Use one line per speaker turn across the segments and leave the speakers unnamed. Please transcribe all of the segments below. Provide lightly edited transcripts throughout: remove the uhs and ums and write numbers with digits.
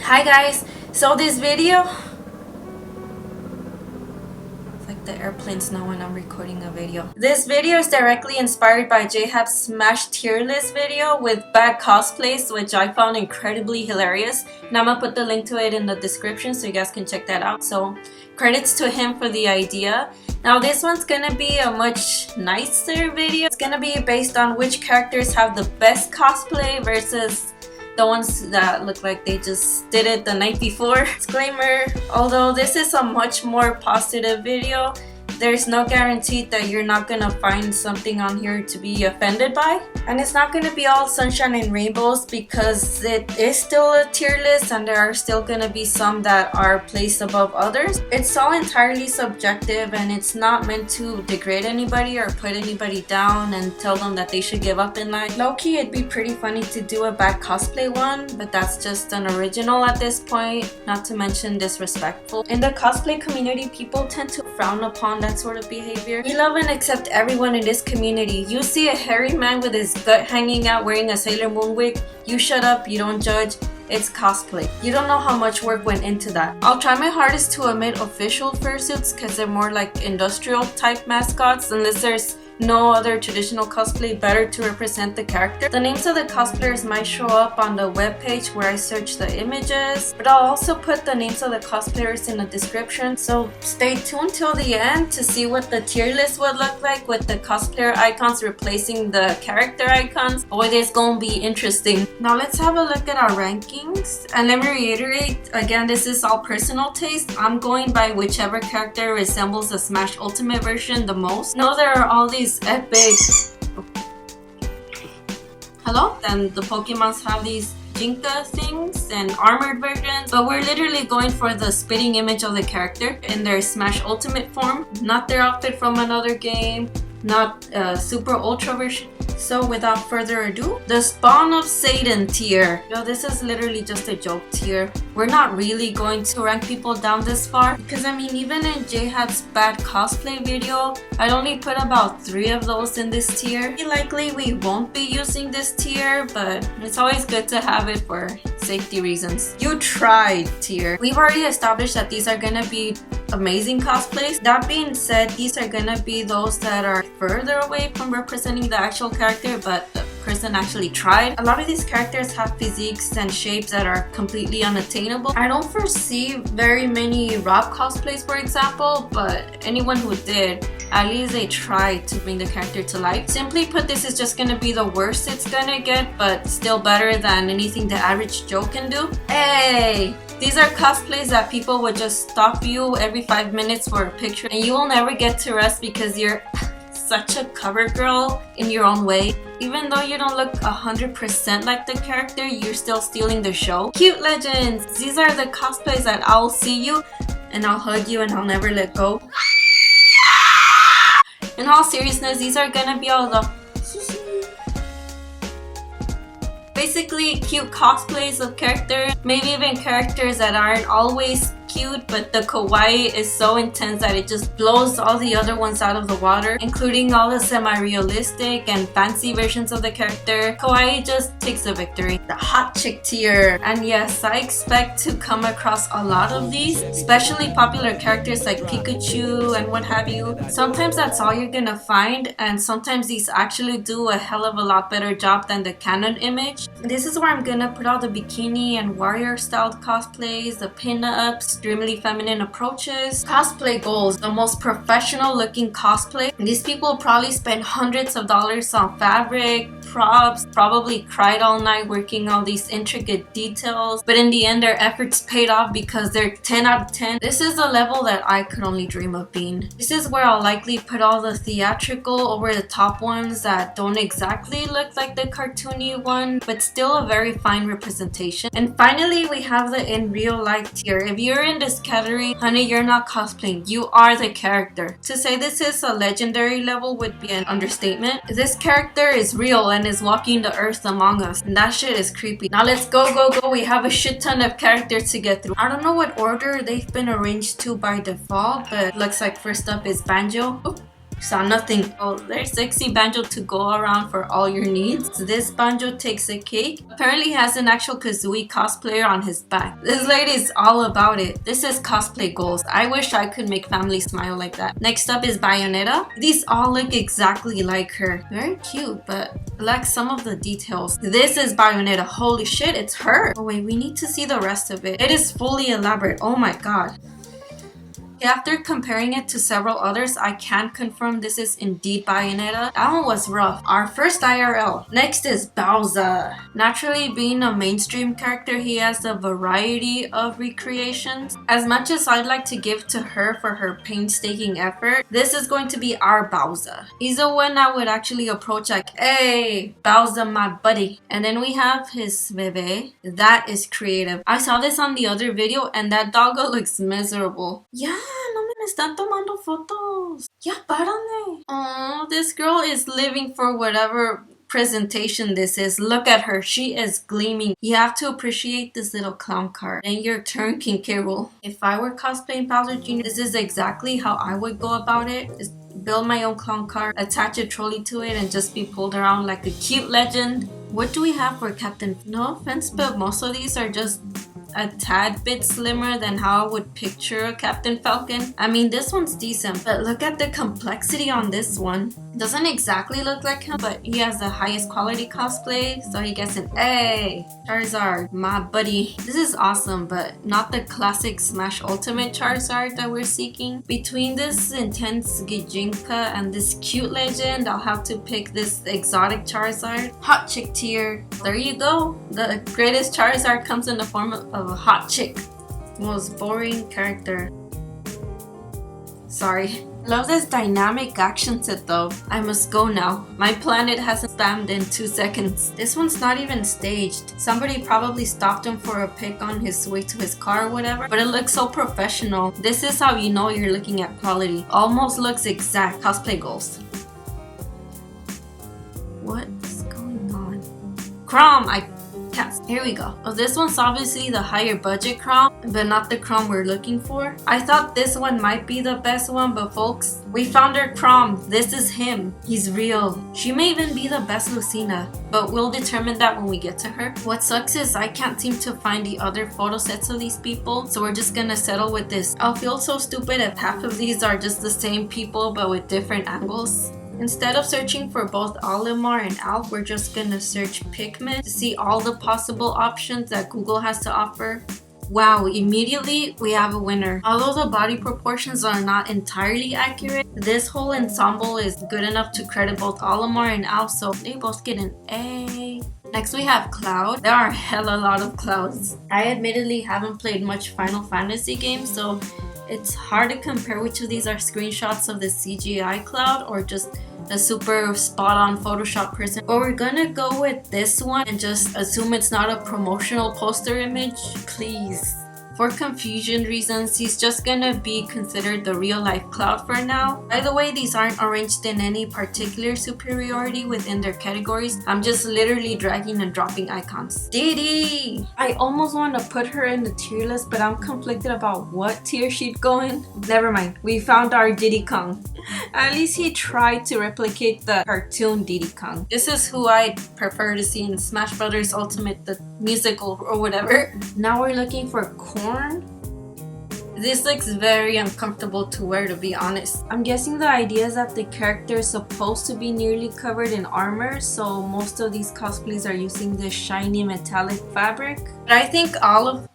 Hi guys, so this video, it's like the airplanes know when I'm recording a video. This video is directly inspired by GeHab's Smash tier list video with bad cosplays, which I found incredibly hilarious, and I'm gonna put the link to it in the description so you guys can check that out. So credits to him for the idea. Now this one's gonna be a much nicer video. It's gonna be based on which characters have the best cosplay versus the ones that look like they just did it the night before. Disclaimer, although this is a much more positive video, there's no guarantee that you're not gonna find something on here to be offended by. And it's not gonna be all sunshine and rainbows because it is still a tier list and there are still gonna be some that are placed above others. It's all entirely subjective and it's not meant to degrade anybody or put anybody down and tell them that they should give up in life. Low-key, it'd be pretty funny to do a bad cosplay one, but that's just an original at this point, not to mention disrespectful. In the cosplay community, people tend to frown upon that sort of behavior. We love and accept everyone in this community. You see a hairy man with his gut hanging out wearing a Sailor Moon wig, you shut up, you don't judge. It's cosplay. You don't know how much work went into that. I'll try my hardest to omit official fursuits because they're more like industrial type mascots unless there's no other traditional cosplay better to represent the character. The names of the cosplayers might show up on the webpage where I search the images, but I'll also put the names of the cosplayers in the description, so stay tuned till the end to see what the tier list would look like with the cosplayer icons replacing the character icons. Boy, this gonna be interesting. Now let's have a look at our rankings, and let me reiterate again, this is all personal taste. I'm going by whichever character resembles the Smash Ultimate version the most. Know there are all these epic and the Pokemons have these Jinka things and armored versions, but we're literally going for the spitting image of the character in their Smash Ultimate form, not their outfit from another game, not a super ultra version. So without further ado, the Spawn of Satan tier. Yo, this is literally just a joke tier. We're not really going to rank people down this far because I mean, even in GeHab's bad cosplay video, I'd only put about 3 of those in this tier. Likely we won't be using this tier, but it's always good to have it for safety reasons. You tried tier. We've already established that these are gonna be amazing cosplays. That being said, these are gonna be those that are further away from representing the actual character, but the person actually tried. A lot of these characters have physiques and shapes that are completely unattainable. I don't foresee very many Rob cosplays, for example, but anyone who did, at least they tried to bring the character to life. Simply put, this is just gonna be the worst it's gonna get, but still better than anything the average Joe can do. Hey! These are cosplays that people would just stop you every 5 minutes for a picture, and you will never get to rest because you're such a cover girl in your own way. Even though you don't look 100% like the character, you're still stealing the show. Cute legends! These are the cosplays that I'll see you and I'll hug you and I'll never let go. In all seriousness, these are gonna be all the basically cute cosplays of characters, maybe even characters that aren't always cute, but the kawaii is so intense that it just blows all the other ones out of the water, including all the semi-realistic and fancy versions of the character. Kawaii just takes the victory. The hot chick tier. And yes, I expect to come across a lot of these, especially popular characters like Pikachu and what have you. Sometimes that's all you're gonna find, and sometimes these actually do a hell of a lot better job than the canon image. This is where I'm gonna put all the bikini and warrior styled cosplays, the pin-ups, extremely feminine approaches, cosplay goals, the most professional looking cosplay. These people probably spend hundreds of dollars on fabric, props, probably cried all night working all these intricate details, but in the end their efforts paid off because they're 10 out of 10. This is the level that I could only dream of being. This is where I'll likely put all the theatrical over the top ones that don't exactly look like the cartoony one, but still a very fine representation. And finally, we have the in real life tier. If you're in this category, honey, you're not cosplaying, you are the character. To say this is a legendary level would be an understatement. This character is real and is walking the earth among us, and that shit is creepy. Now let's go. We have a shit ton of characters to get through. I don't know what order they've been arranged to by default, but looks like first up is Banjo. Ooh. Saw nothing. Oh, there's sexy Banjo to go around for all your needs. So this Banjo takes a cake. Apparently has an actual Kazooie cosplayer on his back. This lady's all about it. This is cosplay goals. I wish I could make family smile like that. Next up is Bayonetta. These all look exactly like her. Very cute, but like some of the details. This is Bayonetta. Holy shit, it's her. Oh wait, we need to see the rest of it. It is fully elaborate. Oh my god. After comparing it to several others, I can confirm this is indeed Bayonetta. That one was rough. Our first IRL. Next is Bowser. Naturally, being a mainstream character, he has a variety of recreations. As much as I'd like to give to her for her painstaking effort, this is going to be our Bowser. He's the one I would actually approach like, hey, Bowser my buddy. And then we have his bebe. That is creative. I saw this on the other video and that doggo looks miserable. Yeah. No me están tomando fotos. Ya, párale. Oh, this girl is living for whatever presentation this is. Look at her. She is gleaming. You have to appreciate this little clown car. And your turn, King K Rool. If I were cosplaying Bowser Jr., this is exactly how I would go about it. Is build my own clown car, attach a trolley to it, and just be pulled around like a cute legend. What do we have for Captain? No offense, but most of these are just a tad bit slimmer than how I would picture a Captain Falcon. I mean, this one's decent, but look at the complexity on this one. Doesn't exactly look like him, but he has the highest quality cosplay, so he gets an A. Charizard, my buddy. This is awesome, but not the classic Smash Ultimate Charizard that we're seeking. Between this intense Gijinka and this cute legend, I'll have to pick this exotic Charizard. Hot chick tier. There you go. The greatest Charizard comes in the form of a hot chick. Most boring character. Sorry. Love this dynamic action set though. I must go now. My planet hasn't spammed in 2 seconds. This one's not even staged. Somebody probably stopped him for a pic on his way to his car or whatever, but it looks so professional. This is how you know you're looking at quality. Almost looks exact. Cosplay goals. What's going on? Chrome! Here we go. Oh, this one's obviously the higher budget Chrome, but not the Chrome we're looking for. I thought this one might be the best one, but folks, we found our Chrome. This is him. He's real. She may even be the best Lucina, but we'll determine that when we get to her. What sucks is I can't seem to find the other photo sets of these people, so we're just gonna settle with this. I'll feel so stupid if half of these are just the same people but with different angles. Instead of searching for both Olimar and Alf, we're just gonna search Pikmin to see all the possible options that Google has to offer. Wow, immediately we have a winner. Although the body proportions are not entirely accurate, this whole ensemble is good enough to credit both Olimar and Alf, so they both get an A. Next we have Cloud. There are hella lot of Clouds. I admittedly haven't played much Final Fantasy games, so it's hard to compare which of these are screenshots of the CGI Cloud or just a super spot-on Photoshop person. But we're gonna go with this one and just assume it's not a promotional poster image, please. For confusion reasons, he's just gonna be considered the real-life Cloud for now. By the way, these aren't arranged in any particular superiority within their categories. I'm just literally dragging and dropping icons. Diddy! I almost want to put her in the tier list, but I'm conflicted about what tier she'd go in. Never mind, we found our Diddy Kong. At least he tried to replicate the cartoon Diddy Kong. This is who I'd prefer to see in Smash Brothers Ultimate, the musical or whatever. Now we're looking for Corn. This looks very uncomfortable to wear, to be honest. I'm guessing the idea is that the character is supposed to be nearly covered in armor, so most of these cosplays are using this shiny metallic fabric. But I think all of...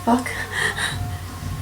Fuck.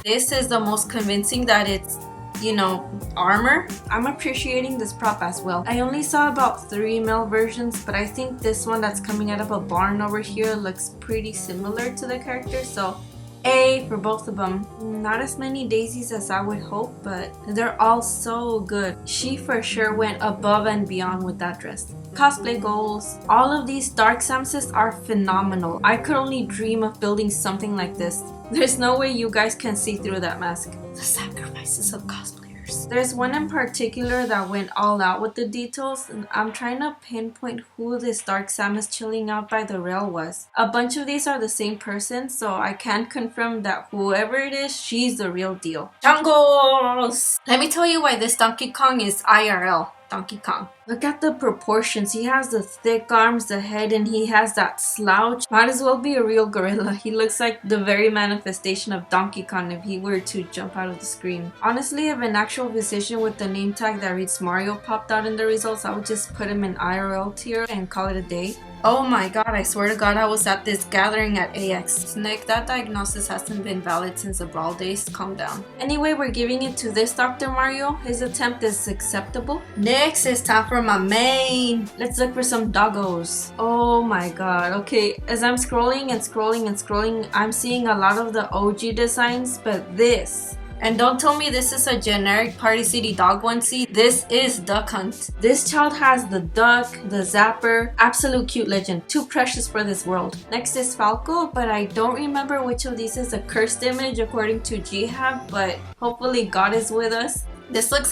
This is the most convincing that it's, you know, armor. I'm appreciating this prop as well. I only saw about 3 male versions, but I think this one that's coming out of a barn over here looks pretty similar to the character, so A for both of them. Not as many daisies as I would hope, but they're all so good. She for sure went above and beyond with that dress. Cosplay goals. All of these Dark Samuses are phenomenal. I could only dream of building something like this. There's no way you guys can see through that mask. The sacrifices of cosplayers. nightmares. There's one in particular that went all out with the details, and I'm trying to pinpoint who this dark Samus chilling out by the rail was. A bunch of these are the same person, so I can confirm that whoever it is, she's the real deal. Changos! Let me tell you why this Donkey Kong is IRL. Donkey Kong. Look at the proportions. He has the thick arms, the head, and he has that slouch. Might as well be a real gorilla. He looks like the very manifestation of Donkey Kong if he were to jump out of the screen. Honestly, if an actual physician with the name tag that reads Mario popped out in the results, I would just put him in IRL tier and call it a day. Oh my god, I swear to god I was at this gathering at AX. Nick, that diagnosis hasn't been valid since the Brawl days. Calm down. Anyway, we're giving it to this Dr. Mario. His attempt is acceptable. Next, it's time for my main. Let's look for some doggos. Oh my god. Okay, as I'm scrolling and scrolling and scrolling, I'm seeing a lot of the OG designs, but this. And don't tell me this is a generic Party City dog onesie. This is Duck Hunt. This child has the duck, the zapper, absolute cute legend. Too precious for this world. Next is Falco, but I don't remember which of these is a cursed image according to GeHab, but hopefully God is with us. This looks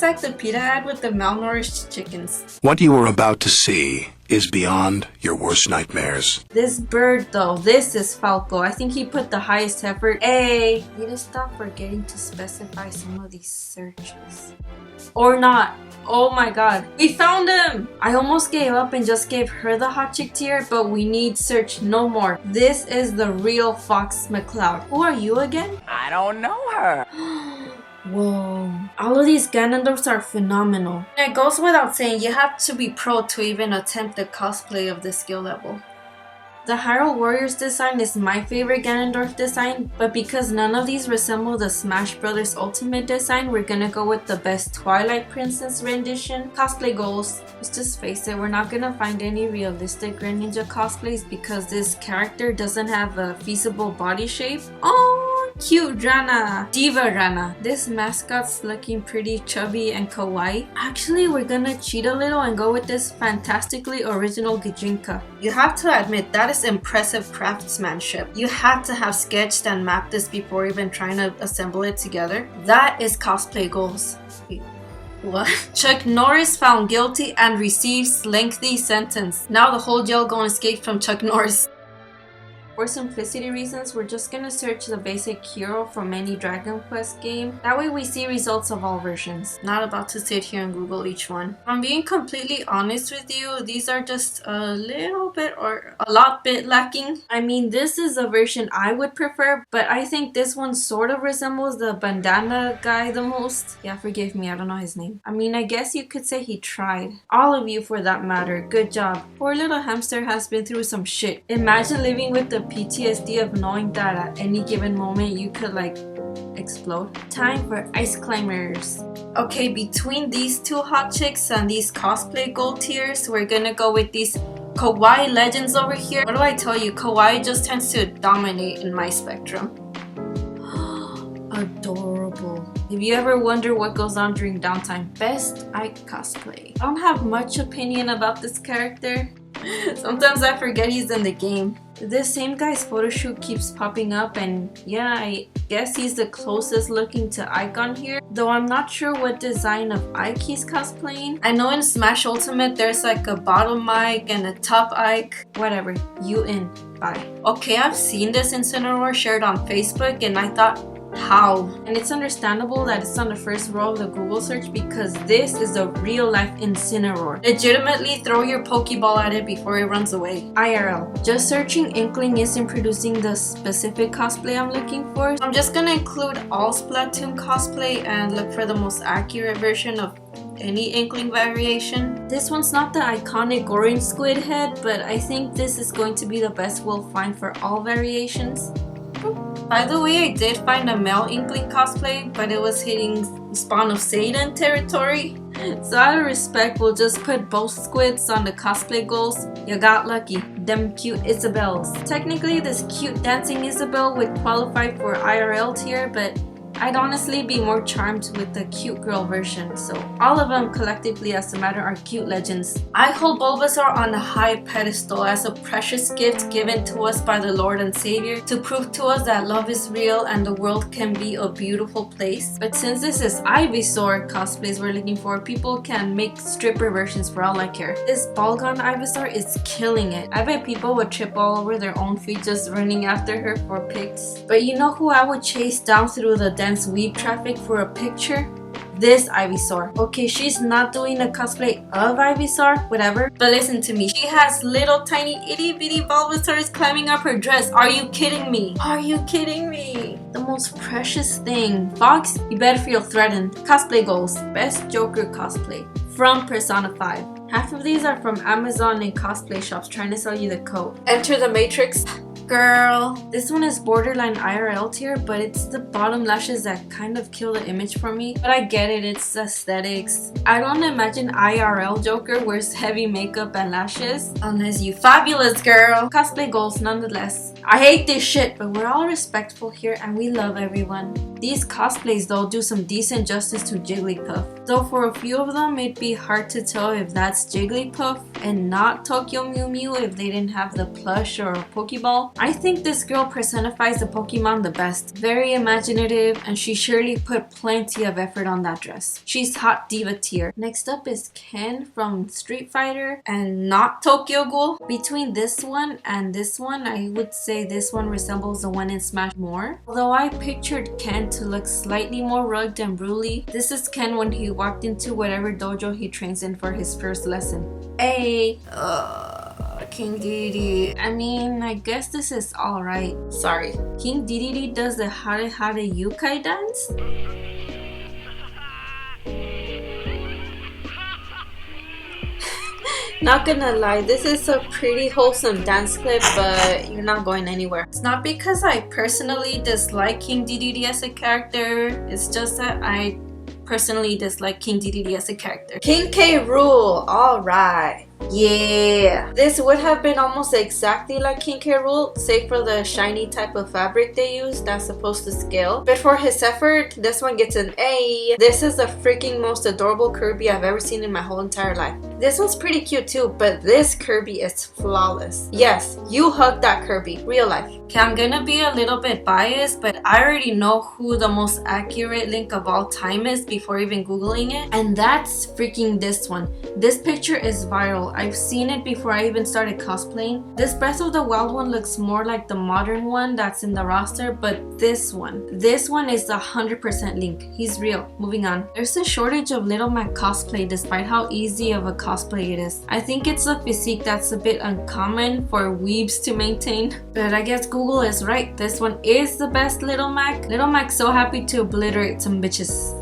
like the pita ad with the malnourished chickens.
What you are about to see is beyond your worst nightmares.
This bird though, this is Falco. I think he put the highest effort. Hey, need to stop forgetting to specify some of these searches. Or not. Oh my god. We found him! I almost gave up and just gave her the hot chick tier, but we need search no more. This is the real Fox McCloud. Who are you again?
I don't know her.
Whoa. All of these Ganondorfs are phenomenal. And it goes without saying, you have to be pro to even attempt the cosplay of this skill level. The Hyrule Warriors design is my favorite Ganondorf design, but because none of these resemble the Smash Bros. Ultimate design, we're gonna go with the best Twilight Princess rendition. Cosplay goals. Let's just face it, we're not gonna find any realistic Greninja cosplays because this character doesn't have a feasible body shape. Oh! Cute Rana, Diva Rana. This mascot's looking pretty chubby and kawaii. Actually, we're gonna cheat a little and go with this fantastically original Gijinka. You have to admit, that is impressive craftsmanship. You had to have sketched and mapped this before even trying to assemble it together. That is cosplay goals. Wait, what? Chuck Norris found guilty and receives lengthy sentence. Now the whole jail gonna escape from Chuck Norris. For simplicity reasons, we're just gonna search the basic hero from any Dragon Quest game. That way we see results of all versions. Not about to sit here and Google each one. If I'm being completely honest with you, these are just a little bit or a lot bit lacking. I mean, this is a version I would prefer, but I think this one sort of resembles the bandana guy the most. Yeah, forgive me, I don't know his name. I mean, I guess you could say he tried. All of you for that matter, good job. Poor little hamster has been through some shit. Imagine living with the PTSD of knowing that at any given moment you could like explode. Time for ice climbers. Okay, between these two hot chicks and these cosplay gold tiers, we're gonna go with these kawaii legends over here. What do I tell you? Kawaii just tends to dominate in my spectrum. Adorable. If you ever wonder what goes on during downtime, best Ike cosplay. I don't have much opinion about this character. Sometimes I forget he's in the game. This same guy's photo shoot keeps popping up, and yeah, I guess he's the closest looking to Ike on here, though I'm not sure what design of Ike he's cosplaying. I know in Smash Ultimate there's like a bottom Ike and a top Ike. Whatever, you in. Bye. Okay, I've seen this Incineroar shared on Facebook and I thought, how? And it's understandable that it's on the first row of the Google search because this is a real life Incineroar. Legitimately throw your Pokeball at it before it runs away. IRL. Just searching Inkling isn't producing the specific cosplay I'm looking for. I'm just gonna include all Splatoon cosplay and look for the most accurate version of any Inkling variation. This one's not the iconic orange squid head, but I think this is going to be the best we'll find for all variations. By the way, I did find a male Inkling cosplay, but it was hitting Spawn of Satan territory. So out of respect, we'll just put both squids on the cosplay goals. You got lucky. Them cute Isabels. Technically, this cute dancing Isabel would qualify for IRL tier, but I'd honestly be more charmed with the cute girl version, so all of them collectively as a matter are cute legends. I hold Bulbasaur on a high pedestal as a precious gift given to us by the Lord and Savior to prove to us that love is real and the world can be a beautiful place. But since this is Ivysaur cosplays we're looking for, people can make stripper versions for all I care. This Balgon Ivysaur is killing it. I bet people would trip all over their own feet just running after her for pics. But you know who I would chase down through the dense weeb traffic for a picture? This Ivysaur. Okay, she's not doing a cosplay of Ivysaur, whatever, but listen to me. She has little tiny itty bitty Bulbasaurs climbing up her dress. Are you kidding me? Are you kidding me? The most precious thing. Fox, you better feel threatened. Cosplay goals. Best Joker cosplay from Persona 5. Half of these are from Amazon and cosplay shops trying to sell you the code. Enter the Matrix. Girl, this one is borderline IRL tier, but it's the bottom lashes that kind of kill the image for me. But I get it, it's aesthetics. I don't imagine IRL Joker wears heavy makeup and lashes unless you fabulous, girl. Cosplay goals nonetheless. I hate this shit, but we're all respectful here and we love everyone. These cosplays though do some decent justice to Jigglypuff. Though for a few of them it'd be hard to tell if that's Jigglypuff and not Tokyo Mew Mew if they didn't have the plush or a Pokeball. I think this girl personifies the Pokemon the best. Very imaginative, and she surely put plenty of effort on that dress. She's hot diva tier. Next up is Ken from Street Fighter and not Tokyo Ghoul. Between this one and this one, I would say this one resembles the one in Smash more. Although I pictured Ken to look slightly more rugged and bruly, this is Ken when he walked into whatever dojo he trains in for his first lesson. Hey, King Dedede. I mean, I guess this is alright. Sorry. King Dedede does the Hare Hare Yukai dance? Not gonna lie, this is a pretty wholesome dance clip, but you're not going anywhere. It's not because I personally dislike King Dedede as a character, it's just that I personally dislike King Dedede as a character. King K Rool, alright. Yeah, this would have been almost exactly like King K Rool, save for the shiny type of fabric they use that's supposed to scale. But for his effort, this one gets an A. This is the freaking most adorable Kirby I've ever seen in my whole entire life. This one's pretty cute too, but this Kirby is flawless. Yes, you hug that Kirby, real life. Okay, I'm gonna be a little bit biased, but I already know who the most accurate Link of all time is before even googling it, and that's freaking this one. This picture is viral. I've seen it before I even started cosplaying. This Breath of the Wild one looks more like the modern one that's in the roster, but this one is 100% Link. He's real. Moving on. There's a shortage of Little Mac cosplay despite how easy of a cosplay it is. I think it's a physique that's a bit uncommon for weebs to maintain, but I guess Google is right. This one is the best Little Mac. Little Mac's so happy to obliterate some bitches.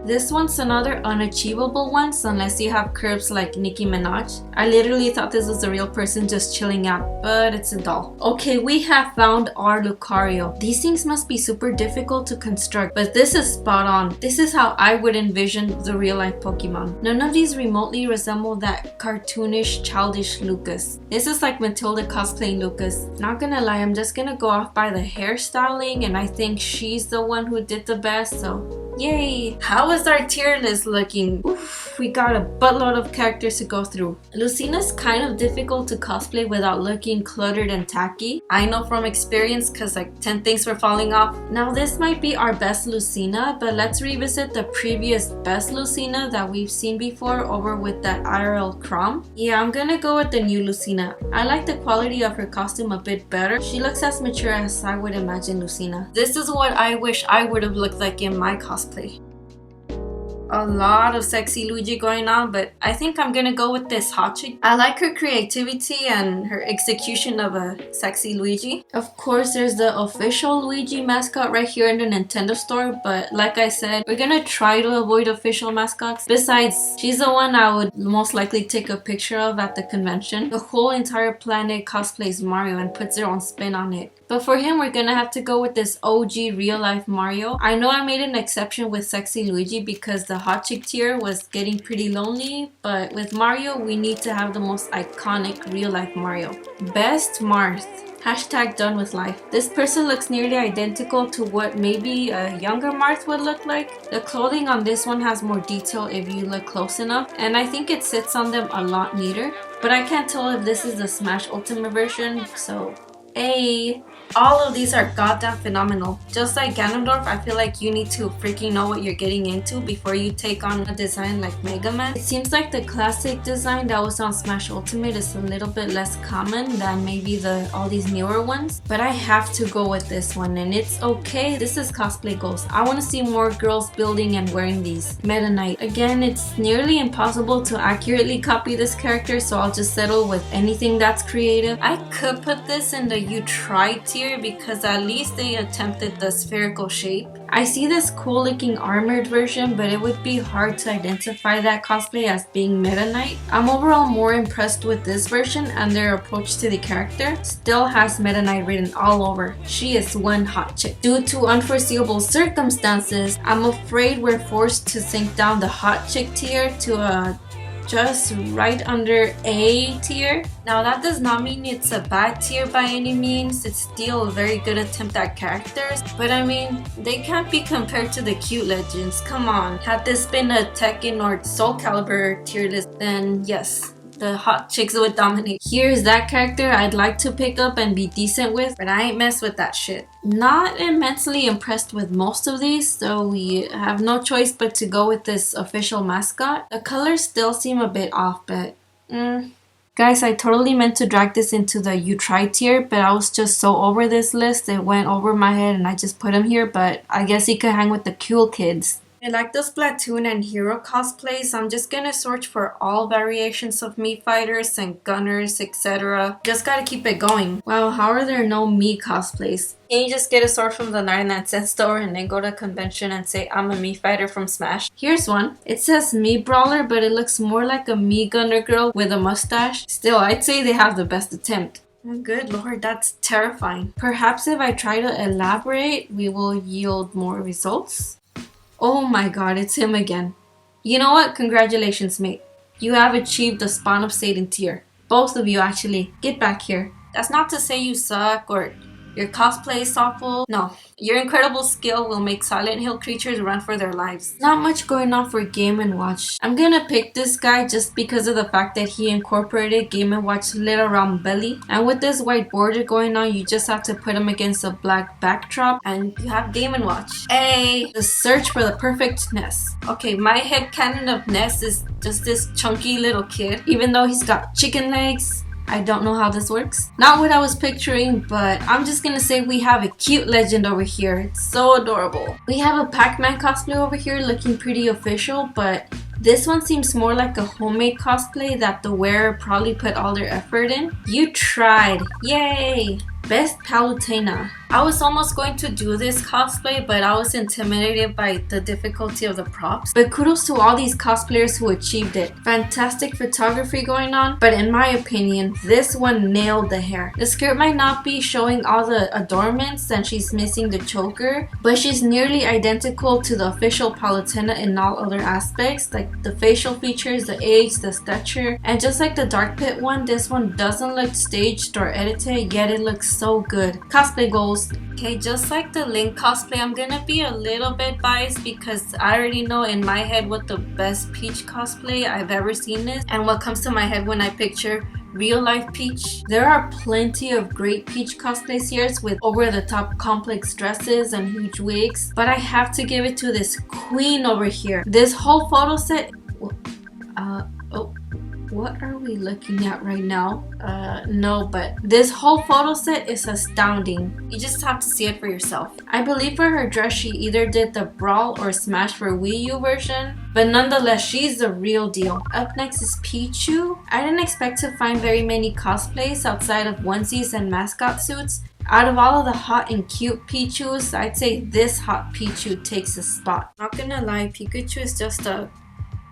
This one's another unachievable one, so unless you have curves like Nicki Minaj. I literally thought this was a real person just chilling out, but it's a doll. Okay, we have found our Lucario. These things must be super difficult to construct, but this is spot on. This is how I would envision the real life Pokemon. None of these remotely resemble that cartoonish, childish Lucas. This is like Matilda cosplaying Lucas. Not gonna lie, I'm just gonna go off by the hairstyling, and I think she's the one who did the best, so yay! How is our tier list looking? Oof, we got a buttload of characters to go through. Lucina's kind of difficult to cosplay without looking cluttered and tacky. I know from experience because like 10 things were falling off. Now this might be our best Lucina, but let's revisit the previous best Lucina that we've seen before over with that IRL Crom. Yeah, I'm gonna go with the new Lucina. I like the quality of her costume a bit better. She looks as mature as I would imagine Lucina. This is what I wish I would have looked like in my cosplay. A lot of sexy Luigi going on, but I think I'm gonna go with this hot chick. I like her creativity and her execution of a sexy Luigi. Of course, there's the official Luigi mascot right here in the Nintendo store, but like I said, we're gonna try to avoid official mascots. Besides, she's the one I would most likely take a picture of at the convention. The whole entire planet cosplays Mario and puts their own spin on it. But for him, we're gonna have to go with this OG real-life Mario. I know I made an exception with Sexy Luigi because the hot chick tier was getting pretty lonely, but with Mario, we need to have the most iconic real-life Mario. Best Marth. Hashtag done with life. This person looks nearly identical to what maybe a younger Marth would look like. The clothing on this one has more detail if you look close enough, and I think it sits on them a lot neater. But I can't tell if this is the Smash Ultimate version, so A. All of these are goddamn phenomenal. Just like Ganondorf, I feel like you need to freaking know what you're getting into before you take on a design like Mega Man. It seems like the classic design that was on Smash Ultimate is a little bit less common than maybe all these newer ones. But I have to go with this one, and it's okay. This is cosplay goals. I want to see more girls building and wearing these. Meta Knight. Again, it's nearly impossible to accurately copy this character, so I'll just settle with anything that's creative. I could put this in the you tried tier because at least they attempted the spherical shape. I see this cool looking armored version, but it would be hard to identify that cosplay as being Meta Knight. I'm overall more impressed with this version, and their approach to the character still has Meta Knight written all over. She is one hot chick. Due to unforeseeable circumstances, I'm afraid we're forced to sink down the hot chick tier to a just right under A tier. Now that does not mean it's a bad tier by any means. It's still a very good attempt at characters, but I mean, they can't be compared to the cute legends. Come on. Had this been a Tekken or Soul Calibur tier list, then yes, the hot chicks would dominate. Here's that character I'd like to pick up and be decent with, but I ain't mess with that shit. Not immensely impressed with most of these, so we have no choice but to go with this official mascot. The colors still seem a bit off, but Guys, I totally meant to drag this into the you try tier, but I was just so over this list, it went over my head and I just put him here, but I guess he could hang with the cool kids. I like the Splatoon and Hero cosplays. I'm just gonna search for all variations of Mii fighters and gunners, etc. Just gotta keep it going. Wow, how are there no Mii cosplays? Can you just get a sword from the 99-cent store and then go to a convention and say, I'm a Mii fighter from Smash? Here's one. It says Mii Brawler, but it looks more like a Mii Gunner girl with a mustache. Still, I'd say they have the best attempt. Good lord, that's terrifying. Perhaps if I try to elaborate, we will yield more results? Oh my god, it's him again. You know what? Congratulations, mate. You have achieved the Spawn of Satan tier. Both of you, actually. Get back here. That's not to say you suck or your cosplay is awful. No, your incredible skill will make Silent Hill creatures run for their lives. Not much going on for Game & Watch. I'm gonna pick this guy just because of the fact that he incorporated Game & Watch lit around belly. And with this white border going on, you just have to put him against a black backdrop and you have Game & Watch. Hey, the search for the perfect Ness. Okay, my headcanon of Ness is just this chunky little kid, even though he's got chicken legs. I don't know how this works. Not what I was picturing, but I'm just gonna say we have a cute legend over here. It's so adorable. We have a Pac-Man cosplay over here looking pretty official, but this one seems more like a homemade cosplay that the wearer probably put all their effort in. You tried. Yay! Best Palutena. I was almost going to do this cosplay, but I was intimidated by the difficulty of the props. But kudos to all these cosplayers who achieved it. Fantastic photography going on, but in my opinion, this one nailed the hair. The skirt might not be showing all the adornments and she's missing the choker, but she's nearly identical to the official Palutena in all other aspects, like the facial features, the age, the stature, and just like the Dark Pit one, this one doesn't look staged or edited, yet it looks so good. Cosplay goals. Okay, just like the Link cosplay, I'm gonna be a little bit biased because I already know in my head what the best Peach cosplay I've ever seen is and what comes to my head when I picture real life Peach. There are plenty of great Peach cosplays here with over the top complex dresses and huge wigs, but I have to give it to this queen over here. This whole photo set, what are we looking at right now? No, but this whole photo set is astounding. You just have to see it for yourself. I believe for her dress she either did the Brawl or Smash for Wii U version, but nonetheless, she's the real deal. Up next is Pichu. I didn't expect to find very many cosplays outside of onesies and mascot suits. Out of all of the hot and cute Pichus, I'd say this hot Pichu takes a spot. Not gonna lie, Pikachu is just a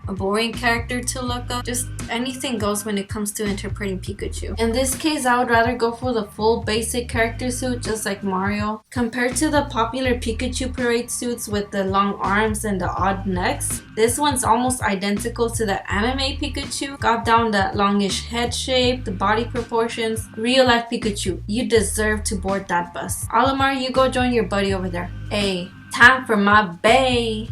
a boring character to look up. Just anything goes when it comes to interpreting Pikachu. In this case, I would rather go for the full basic character suit, just like Mario. Compared to the popular Pikachu parade suits with the long arms and the odd necks, this one's almost identical to the anime Pikachu. Got down that longish head shape, the body proportions. Real life Pikachu, you deserve to board that bus. Olimar, you go join your buddy over there. Hey, time for my bae.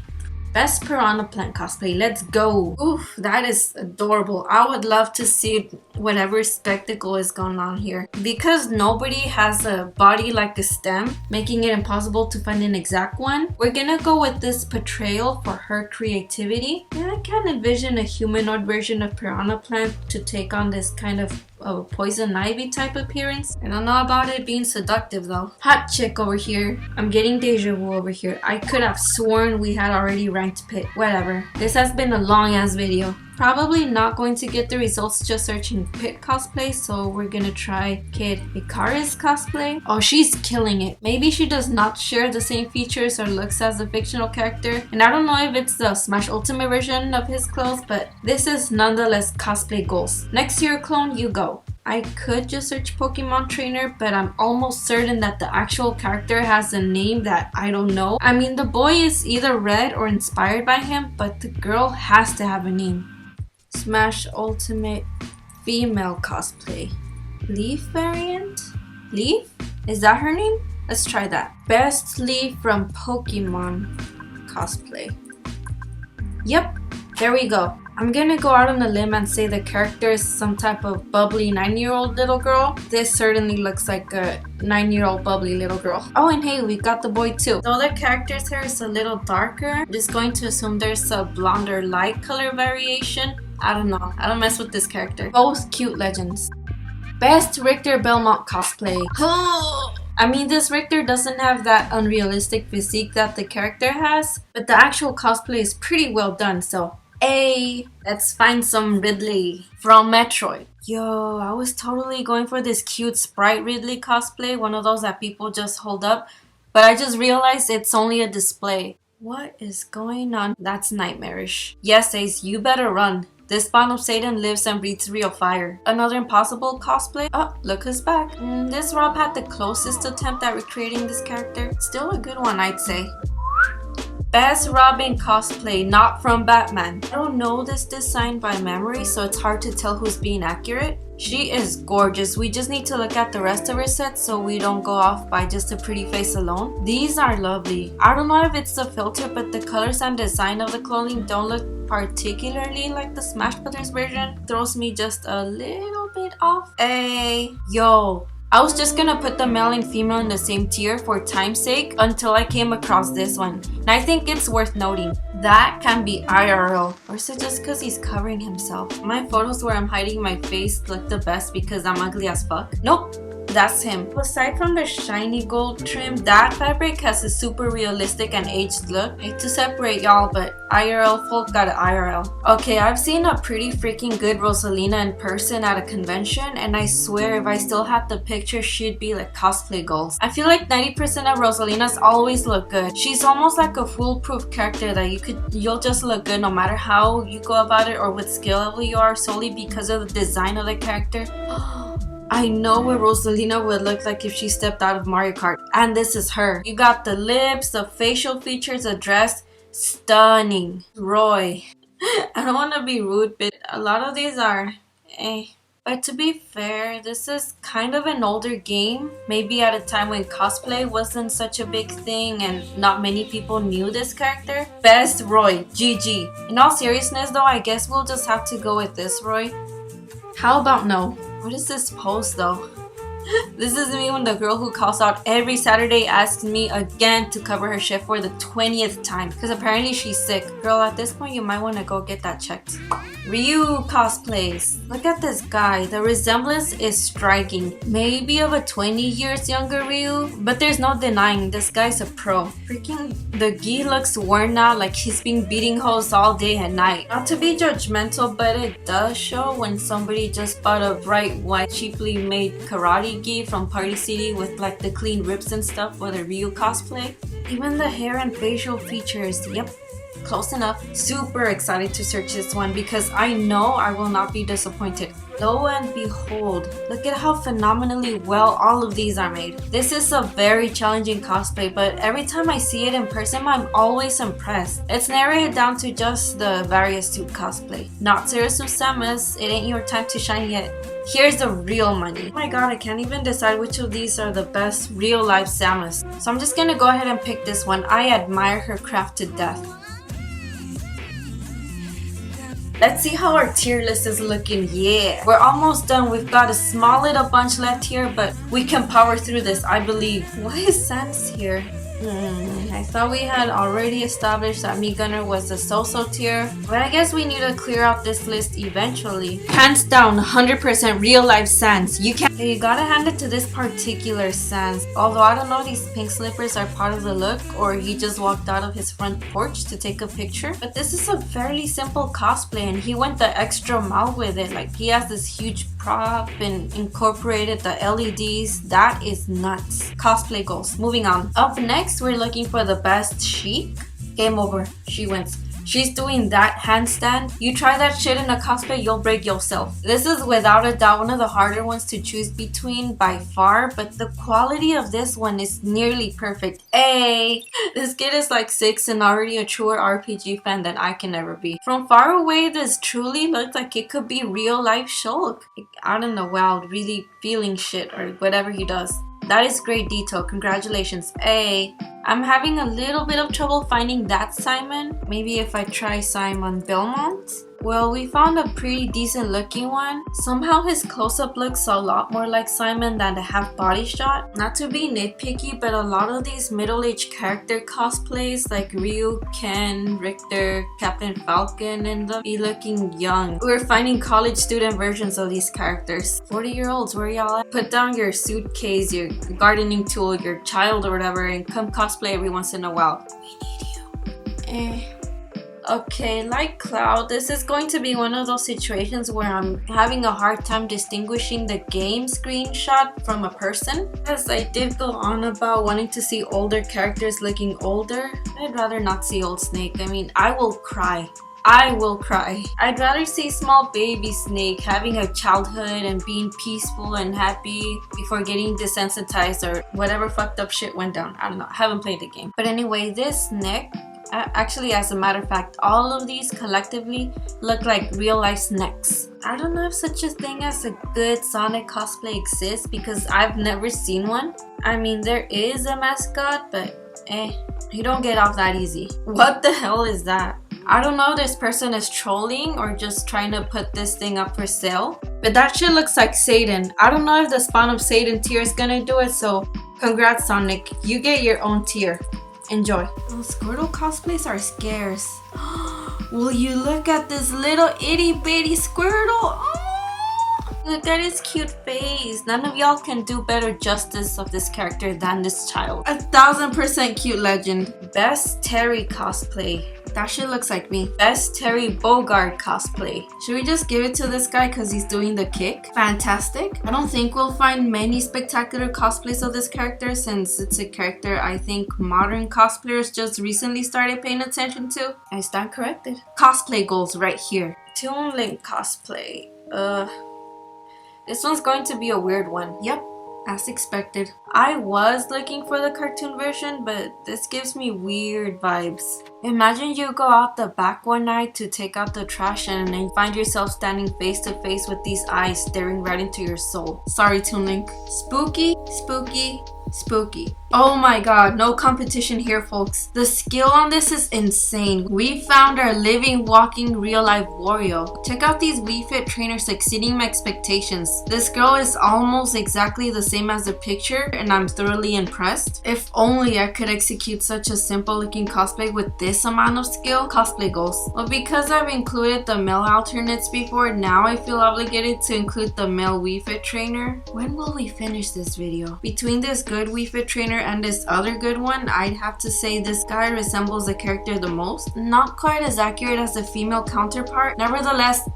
Best Piranha Plant cosplay, let's go. Oof, that is adorable. I would love to see whatever spectacle is going on here. Because nobody has a body like a stem, making it impossible to find an exact one, we're gonna go with this portrayal for her creativity. And I can envision a humanoid version of Piranha Plant to take on this kind of poison ivy type appearance. I don't know about it being seductive though. Hot chick over here. I'm getting deja vu over here. I could have sworn we had already ranked Pit. Whatever. This has been a long ass video. Probably not going to get the results just searching Pit cosplay, so we're gonna try Kid Ikari's cosplay. Oh, she's killing it. Maybe she does not share the same features or looks as a fictional character, and I don't know if it's the Smash Ultimate version of his clothes, but this is nonetheless cosplay goals. Next year clone, you go. I could just search Pokemon Trainer, but I'm almost certain that the actual character has a name that I don't know. I mean, the boy is either read or inspired by him, but the girl has to have a name. Smash Ultimate female cosplay. Leaf variant? Leaf? Is that her name? Let's try that. Best Leaf from Pokemon cosplay. Yep, there we go. I'm gonna go out on a limb and say the character is some type of bubbly 9-year-old little girl. This certainly looks like a 9-year-old bubbly little girl. Oh, and hey, we got the boy too. Though the character's hair is a little darker, I'm just going to assume there's a blonde or light color variation. I don't know. I don't mess with this character. Both cute legends. Best Richter Belmont cosplay. I mean, this Richter doesn't have that unrealistic physique that the character has, but the actual cosplay is pretty well done, so hey, let's find some Ridley from Metroid. Yo, I was totally going for this cute Sprite Ridley cosplay, one of those that people just hold up, but I just realized it's only a display. What is going on? That's nightmarish. Yes, Ace, you better run. This spawn of Satan lives and breathes real fire. Another impossible cosplay? Oh, look who's back. This Rob had the closest attempt at recreating this character. Still a good one, I'd say. Best Robin cosplay, not from Batman. I don't know this design by memory, so it's hard to tell who's being accurate. She is gorgeous. We just need to look at the rest of her set so we don't go off by just a pretty face alone. These are lovely. I don't know if it's the filter, but the colors and design of the clothing don't look particularly like the Smash Brothers version. Throws me just a little bit off. Hey, yo. I was just gonna put the male and female in the same tier for time's sake until I came across this one. And I think it's worth noting. That can be IRL. Or is it just because he's covering himself? My photos where I'm hiding my face look the best because I'm ugly as fuck. Nope. That's him. Aside from the shiny gold trim, that fabric has a super realistic and aged look. Hate to separate y'all, but IRL folk got an IRL. Okay, I've seen a pretty freaking good Rosalina in person at a convention, and I swear if I still had the picture, she'd be like cosplay goals. I feel like 90% of Rosalinas always look good. She's almost like a foolproof character that you'll just look good no matter how you go about it or what skill level you are, solely because of the design of the character. I know what Rosalina would look like if she stepped out of Mario Kart. And this is her. You got the lips, the facial features, the dress. Stunning. Roy. I don't want to be rude, but a lot of these are But to be fair, this is kind of an older game. Maybe at a time when cosplay wasn't such a big thing and not many people knew this character. Best Roy. GG. In all seriousness though, I guess we'll just have to go with this Roy. How about no? What is this pose though? This is me when the girl who calls out every Saturday asks me again to cover her shift for the 20th time. Because apparently she's sick. Girl, at this point you might want to go get that checked. Ryu cosplays. Look at this guy. The resemblance is striking. Maybe of a 20 years younger Ryu, but there's no denying this guy's a pro. Freaking the gi looks worn out like he's been beating hoes all day and night. Not to be judgmental, but it does show when somebody just bought a bright white cheaply made karate gi from Party City with like the clean rips and stuff for the Ryu cosplay. Even the hair and facial features, yep. close enough. Super excited to search this one because I know I will not be disappointed. Lo and behold, look at how phenomenally well all of these are made. This is a very challenging cosplay, but every time I see it in person, I'm always impressed. It's narrowed down to just the various suit cosplay. Not serious with Samus, it ain't your time to shine yet. Here's the real money. Oh my god, I can't even decide which of these are the best real life Samus. So I'm just gonna go ahead and pick this one. I admire her craft to death. Let's see how our tier list is looking. Yeah, we're almost done. We've got a small little bunch left here, but we can power through this, I believe. Why is Sans here? I thought we had already established that Me Gunner was the so-so tier, but I guess we need to clear out this list eventually. Hands down, 100% real life Sans. You gotta hand it to this particular Sans. Although I don't know if these pink slippers are part of the look or he just walked out of his front porch to take a picture. But this is a fairly simple cosplay and he went the extra mile with it. Like he has this huge prop and incorporated the LEDs. That is nuts. Cosplay goals. Moving on. Up next, we're looking for the best Sheik. Game over. She wins. She's doing that handstand. You try that shit in a cosplay, you'll break yourself. This is without a doubt one of the harder ones to choose between by far, but the quality of this one is nearly perfect. Hey, this kid is like 6 and already a truer RPG fan than I can ever be. From far away, this truly looked like it could be real life Shulk. Like, out in the wild, really feeling shit or whatever he does. That is great detail. Congratulations. Hey, I'm having a little bit of trouble finding that Simon. Maybe if I try Simon Belmont? Well, we found a pretty decent looking one. Somehow his close-up looks a lot more like Simon than the half body shot. Not to be nitpicky, but a lot of these middle-aged character cosplays like Ryu, Ken, Richter, Captain Falcon, and them be looking young. We're finding college student versions of these characters. 40-year-olds, where y'all at? Put down your suitcase, your gardening tool, your child or whatever, and come cosplay every once in a while. We need you. Okay, like Cloud, this is going to be one of those situations where I'm having a hard time distinguishing the game screenshot from a person. As I did go on about wanting to see older characters looking older, I'd rather not see old Snake. I mean, I will cry. I will cry. I'd rather see small baby Snake having a childhood and being peaceful and happy before getting desensitized or whatever fucked up shit went down. I don't know. I haven't played the game. But anyway, this neck, actually, as a matter of fact, all of these collectively look like real life necks. I don't know if such a thing as a good Sonic cosplay exists because I've never seen one. I mean, there is a mascot, but you don't get off that easy. What the hell is that? I don't know if this person is trolling or just trying to put this thing up for sale, but that shit looks like Satan. I don't know if the Spawn of Satan tier is gonna do it, so congrats Sonic, you get your own tier. Enjoy. Those Squirtle cosplays are scarce. Will you look at this little itty bitty Squirtle? Oh, look at his cute face. None of y'all can do better justice of this character than this child. 1000% cute legend. Best Terry cosplay. That shit looks like me. Best Terry Bogard cosplay. Should we just give it to this guy because he's doing the kick? Fantastic. I don't think we'll find many spectacular cosplays of this character since it's a character I think modern cosplayers just recently started paying attention to. I stand corrected. Cosplay goals right here. Toon Link cosplay. This one's going to be a weird one. Yep. As expected. I was looking for the cartoon version, but this gives me weird vibes. Imagine you go out the back one night to take out the trash and then find yourself standing face to face with these eyes staring right into your soul. Sorry, Toon Link. Spooky, spooky, spooky. Oh my god, no competition here, folks. The skill on this is insane. We found our living, walking, real-life Wario. Check out these Wii Fit Trainers exceeding my expectations. This girl is almost exactly the same as the picture, and I'm thoroughly impressed. If only I could execute such a simple-looking cosplay with this amount of skill. Cosplay goals. Well, because I've included the male alternates before, now I feel obligated to include the male Wii Fit Trainer. When will we finish this video? Between this good Wii Fit Trainer and this other good one, I'd have to say this guy resembles the character the most. Not quite as accurate as the female counterpart. Nevertheless,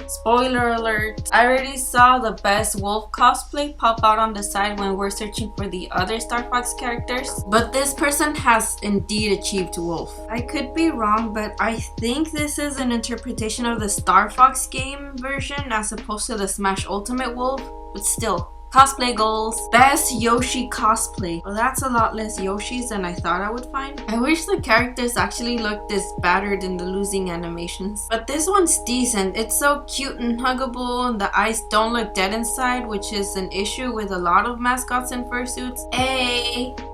spoiler alert, I already saw the best wolf cosplay pop out on the side when we're searching for the other Star Fox characters. But this person has indeed achieved wolf. I could be wrong, but I think this is an interpretation of the Star Fox game version as opposed to the Smash Ultimate Wolf, but still. Cosplay goals. Best Yoshi cosplay. Well, that's a lot less Yoshis than I thought I would find. I wish the characters actually looked this battered in the losing animations. But this one's decent. It's so cute and huggable, and the eyes don't look dead inside, which is an issue with a lot of mascots in fursuits.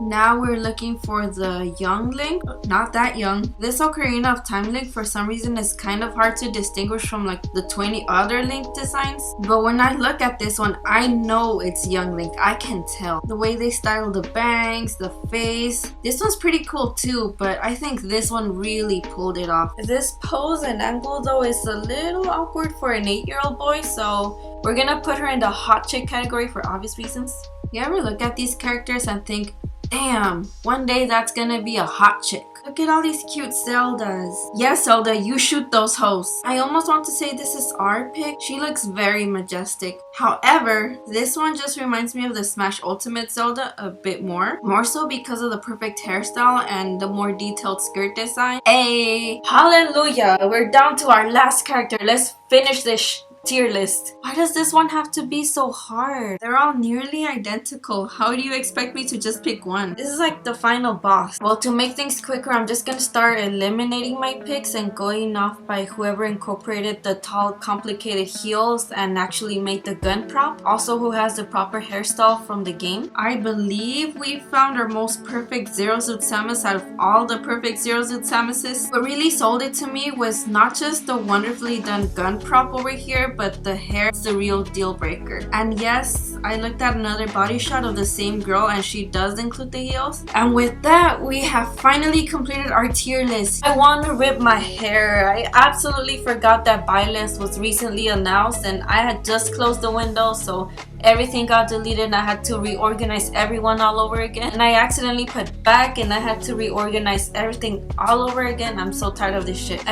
Now we're looking for the young Link. Not that young. This Ocarina of Time Link for some reason is kind of hard to distinguish from like the 20 other Link designs. But when I look at this one, I know it's young Link. I can tell. The way they style the bangs, the face. This one's pretty cool too, but I think this one really pulled it off. This pose and angle though is a little awkward for an 8-year-old boy, so we're gonna put her in the hot chick category for obvious reasons. You ever look at these characters and think, damn, one day that's gonna be a hot chick. Look at all these cute Zeldas. Yes, Zelda, you shoot those hoes. I almost want to say this is our pick. She looks very majestic. However, this one just reminds me of the Smash Ultimate Zelda a bit more. More so because of the perfect hairstyle and the more detailed skirt design. Hallelujah! We're down to our last character. Let's finish this tier list. Why does this one have to be so hard? They're all nearly identical. How do you expect me to just pick one? This is like the final boss. Well, to make things quicker, I'm just gonna start eliminating my picks and going off by whoever incorporated the tall, complicated heels and actually made the gun prop. Also, who has the proper hairstyle from the game. I believe we found our most perfect Zero Suit Samus out of all the perfect Zero Suit Samuses. What really sold it to me was not just the wonderfully done gun prop over here, but the hair is the real deal breaker. And yes, I looked at another body shot of the same girl and she does include the heels. And with that, we have finally completed our tier list. I want to rip my hair. I absolutely forgot that buy list was recently announced and I had just closed the window, so everything got deleted and I had to reorganize everyone all over again. And I accidentally put back and I had to reorganize everything all over again. I'm so tired of this shit.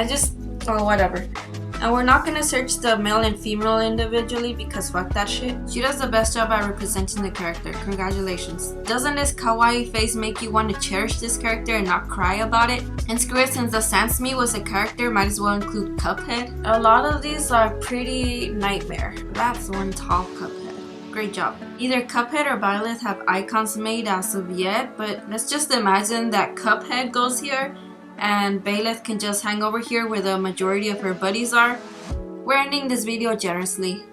Whatever. And we're not gonna search the male and female individually because fuck that shit. She does the best job at representing the character. Congratulations. Doesn't this kawaii face make you want to cherish this character and not cry about it? And screw it, since the Sansme was a character, might as well include Cuphead. A lot of these are pretty nightmare. That's one tall Cuphead. Great job. Either Cuphead or Byleth have icons made as of yet, but let's just imagine that Cuphead goes here and Byleth can just hang over here where the majority of her buddies are. We're ending this video generously.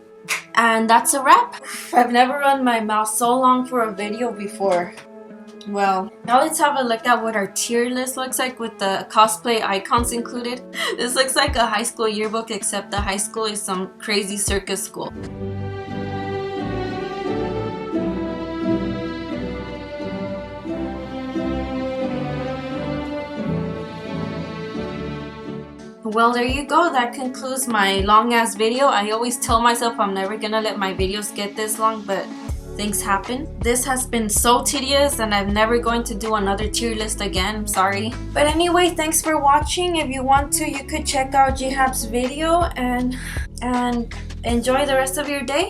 And that's a wrap. I've never run my mouth so long for a video before. Well, now let's have a look at what our tier list looks like with the cosplay icons included. This looks like a high school yearbook, except the high school is some crazy circus school. Well, there you go. That concludes my long ass video. I always tell myself I'm never gonna let my videos get this long, but things happen. This has been so tedious and I'm never going to do another tier list again. I'm sorry. But anyway, thanks for watching. If you want to, you could check out GeHab's video and enjoy the rest of your day.